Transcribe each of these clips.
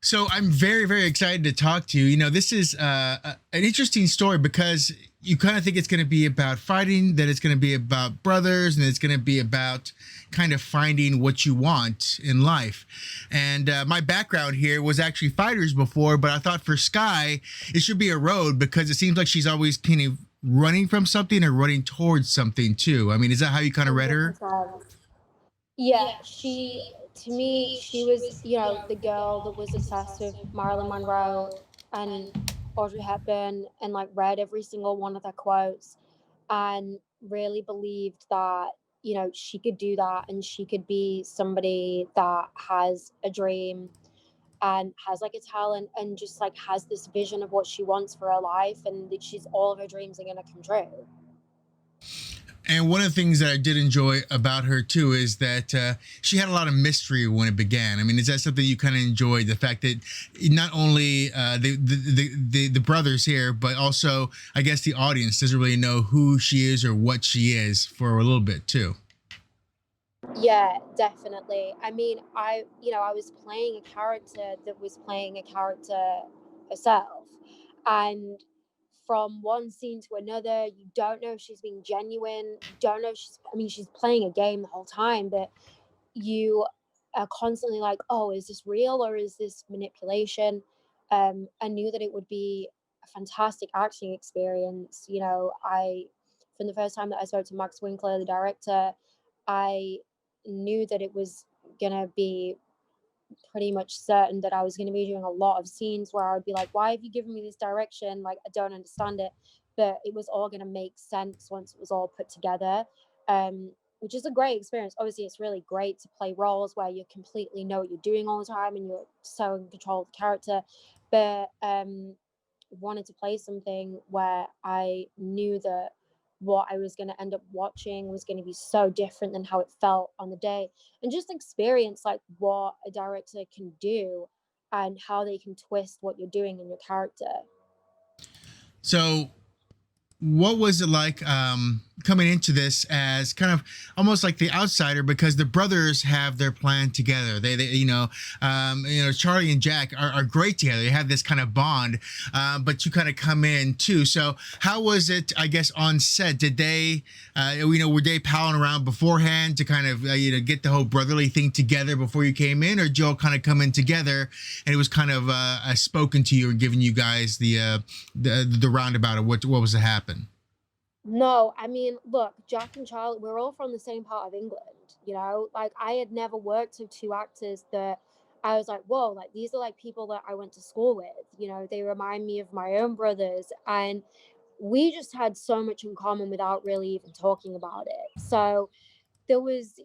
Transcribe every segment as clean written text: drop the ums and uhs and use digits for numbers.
So I'm very, very excited to talk to you. This is an interesting story because you kind of think it's going to be about fighting, that it's going to be about brothers, and it's going to be about kind of finding what you want in life. And my background here was actually fighters before, but I thought for Sky, it should be a road because it seems like she's always kind of running from something or running towards something too. I mean, is that how you kind of read her? 100%. Yeah, she to me, she was, the girl that was obsessed with Marilyn Monroe and Audrey Hepburn and like read every single one of their quotes and really believed that, she could do that and she could be somebody that has a dream and has like a talent and just like has this vision of what she wants for her life and that she's all of her dreams are gonna come true. And one of the things that I did enjoy about her too is that she had a lot of mystery when it began. I mean, is that something you kind of enjoyed? The fact that not only the brothers here, but also I guess the audience doesn't really know who she is or what she is for a little bit too. Yeah, definitely. I mean, I was playing a character that was playing a character herself. And from one scene to another, you don't know if she's being genuine. You don't know if she's playing a game the whole time, but you are constantly like, oh, is this real or is this manipulation? I knew that it would be a fantastic acting experience. From the first time that I spoke to Max Winkler, the director, I knew that it was gonna be pretty much certain that I was gonna be doing a lot of scenes where I would be like, "Why have you given me this direction? Like, I don't understand it." But it was all gonna make sense once it was all put together, which is a great experience. Obviously, it's really great to play roles where you completely know what you're doing all the time and you're so in control of the character. But wanted to play something where I knew that what I was going to end up watching was going to be so different than how it felt on the day, and just experience like what a director can do and how they can twist what you're doing in your character. So what was it like coming into this as kind of almost like the outsider because the brothers have their plan together. Charlie and Jack are great together. They have this kind of bond, but you kind of come in too. So how was it, I guess, on set? Did they, were they palling around beforehand to kind of, get the whole brotherly thing together before you came in, or did you all kind of come in together and it was kind of spoken to you and giving you guys the roundabout of what was to happen? No, I mean, look, Jack and Charlie, we're all from the same part of England, Like, I had never worked with two actors that I was like, whoa, like, these are like people that I went to school with, they remind me of my own brothers. And we just had so much in common without really even talking about it. So there was,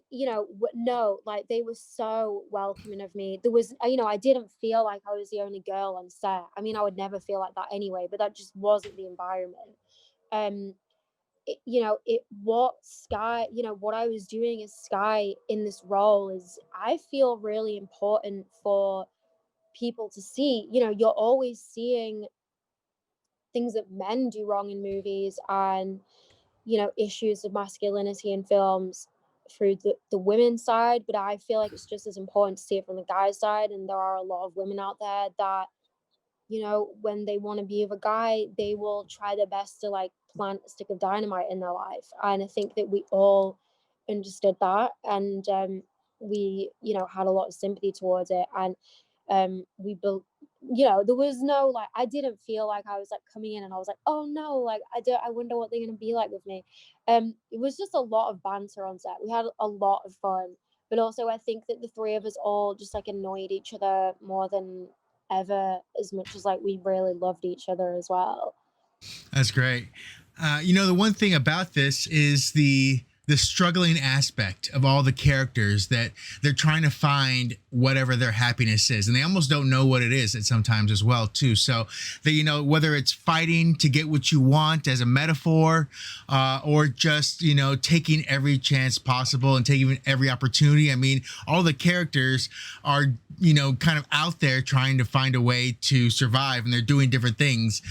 no, like, they were so welcoming of me. There was, I didn't feel like I was the only girl on set. I mean, I would never feel like that anyway, but that just wasn't the environment. Um, what I was doing as Sky in this role is I feel really important for people to see. You're always seeing things that men do wrong in movies and, issues of masculinity in films through the women's side, but I feel like it's just as important to see it from the guy's side. And there are a lot of women out there that, when they want to be with a guy, they will try their best to like plant a stick of dynamite in their life. And I think that we all understood that. And we, had a lot of sympathy towards it. And we built, there was no like, I didn't feel like I was like coming in and I was like, oh no, like, I wonder what they're going to be like with me. It was just a lot of banter on set. We had a lot of fun. But also, I think that the three of us all just like annoyed each other more than ever, as much as like we really loved each other as well. That's great. The one thing about this is the struggling aspect of all the characters that they're trying to find whatever their happiness is, and they almost don't know what it is at sometimes as well too. So they, whether it's fighting to get what you want as a metaphor, or just taking every chance possible and taking every opportunity. I mean, all the characters are kind of out there trying to find a way to survive, and they're doing different things.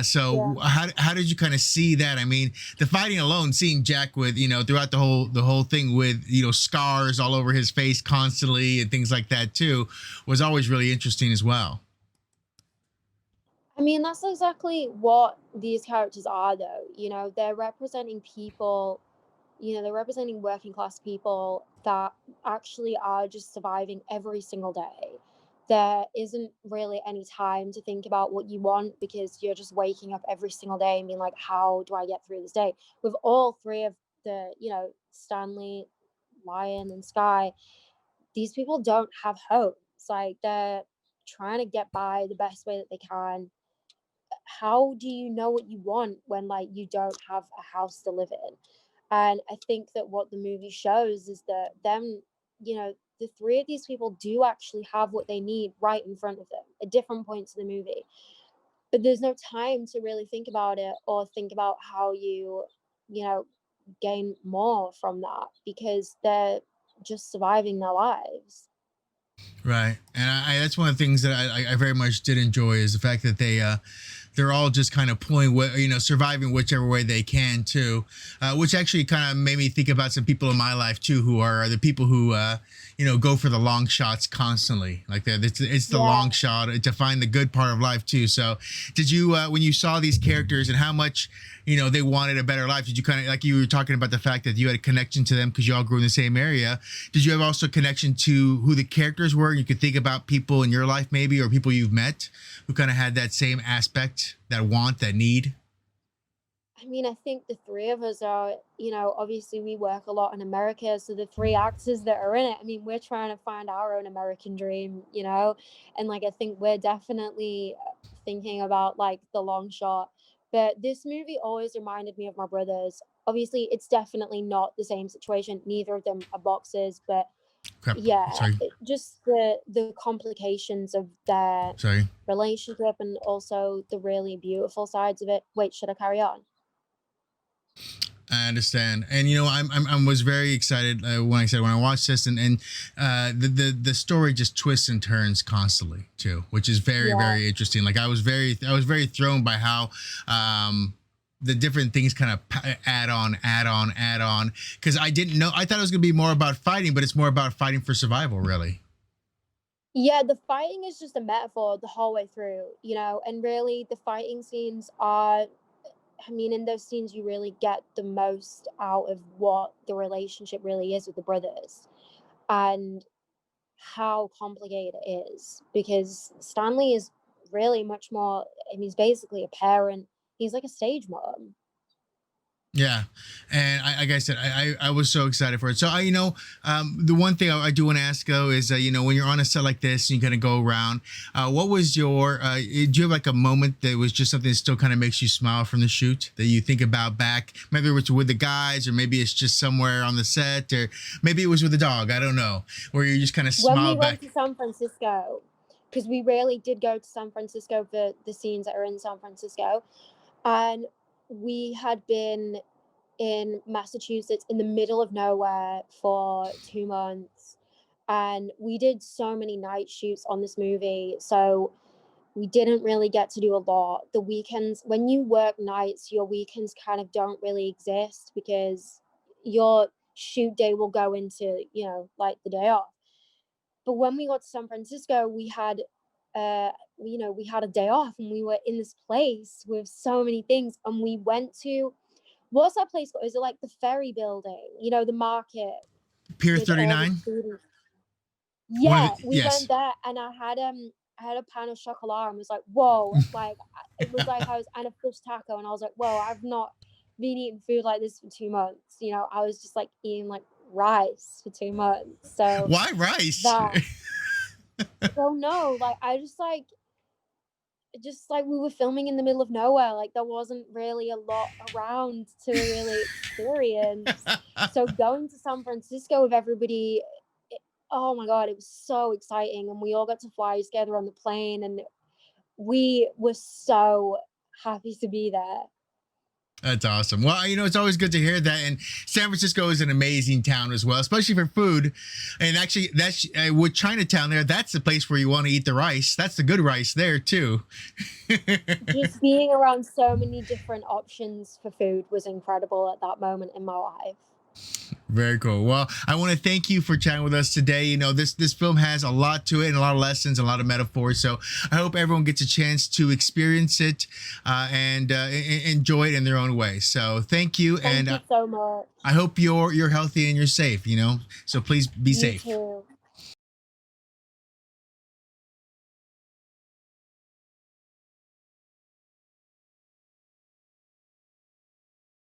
So Yeah. how did you kind of see that? I mean, the fighting alone, seeing Jack with throughout throughout the whole thing with scars all over his face constantly and things like that too was always really interesting as well. I mean, that's exactly what these characters are, though. They're representing people, they're representing working class people that actually are just surviving every single day. There isn't really any time to think about what you want because you're just waking up every single day and being like, how do I get through this day? With all three of Stanley, Lion, and Sky, these people don't have hope. It's like they're trying to get by the best way that they can. How do you know what you want when like you don't have a house to live in? And I think that what the movie shows is that the three of these people do actually have what they need right in front of them at different points of the movie, but there's no time to really think about it or think about how you know gain more from that because they're just surviving their lives. Right, and that's one of the things that I very much did enjoy is the fact that they're all just kind of pulling surviving whichever way they can too, which actually kind of made me think about some people in my life too who are the people who go for the long shots constantly. Like it's the Yeah. long shot to find the good part of life too. So did you when you saw these characters and how much they wanted a better life, did you kind of, like you were talking about the fact that you had a connection to them because you all grew in the same area, did you have also a connection to who the characters were? You could think about people in your life maybe, or people you've met who kind of had that same aspect, that want, that need? I mean, I think the three of us are, obviously we work a lot in America. So the three actors that are in it, I mean, we're trying to find our own American dream. And like, I think we're definitely thinking about like the long shot. But this movie always reminded me of my brothers. Obviously, it's definitely not the same situation. Neither of them are boxers, but Crap. yeah, Sorry. just the complications of their Sorry. relationship and also the really beautiful sides of it. Wait, should I carry on? I understand, and I was very excited when I watched this, and the story just twists and turns constantly too, which is very Yeah. very interesting. Like I was very thrown by how the different things kind of add on, because I didn't know. I thought it was gonna be more about fighting, but it's more about fighting for survival, really. Yeah, the fighting is just a metaphor the whole way through, and really the fighting scenes are, I mean, in those scenes you really get the most out of what the relationship really is with the brothers and how complicated it is because Stanley is really much more, I mean, he's basically a parent. He's like a stage mom. Yeah, and like I said, I was so excited for it. So the one thing I do want to ask though is when you're on a set like this and you're gonna go around, what was your do you have like a moment that was just something that still kind of makes you smile from the shoot that you think about back? Maybe it was with the guys, or maybe it's just somewhere on the set, or maybe it was with the dog. I don't know, where you just kind of When we smile went back. to San Francisco, because we rarely did go to San Francisco for the scenes that are in San Francisco, and we had been in Massachusetts in the middle of nowhere for 2 months. And we did so many night shoots on this movie. So we didn't really get to do a lot. The weekends, when you work nights, your weekends kind of don't really exist because your shoot day will go into, like the day off. But when we got to San Francisco, we had a day off and we were in this place with so many things. And we went to, what's that place called? Is it like the Ferry Building? The market Pier with all the 39. food. One of Yeah, the, we went yes. there and I had a pan of chocolate and was like, whoa, like it was like I was and a fish taco and I was like, whoa, I've not been eating food like this for 2 months. I was just like eating like rice for 2 months. So Why rice? that well no, like I just like we were filming in the middle of nowhere, like there wasn't really a lot around to really experience. So going to San Francisco with everybody, oh my god, it was so exciting, and we all got to fly together on the plane, and we were so happy to be there. That's awesome. Well, it's always good to hear that. And San Francisco is an amazing town as well, especially for food. And actually, that's with Chinatown there. That's the place where you want to eat the rice. That's the good rice there too. Just being around so many different options for food was incredible at that moment in my life. Very cool. Well, I want to thank you for chatting with us today. You know, this film has a lot to it and a lot of lessons, a lot of metaphors. So I hope everyone gets a chance to experience it and enjoy it in their own way. So thank you, Thank and you so much. I hope you're healthy and you're safe. You know, so please be You safe. too.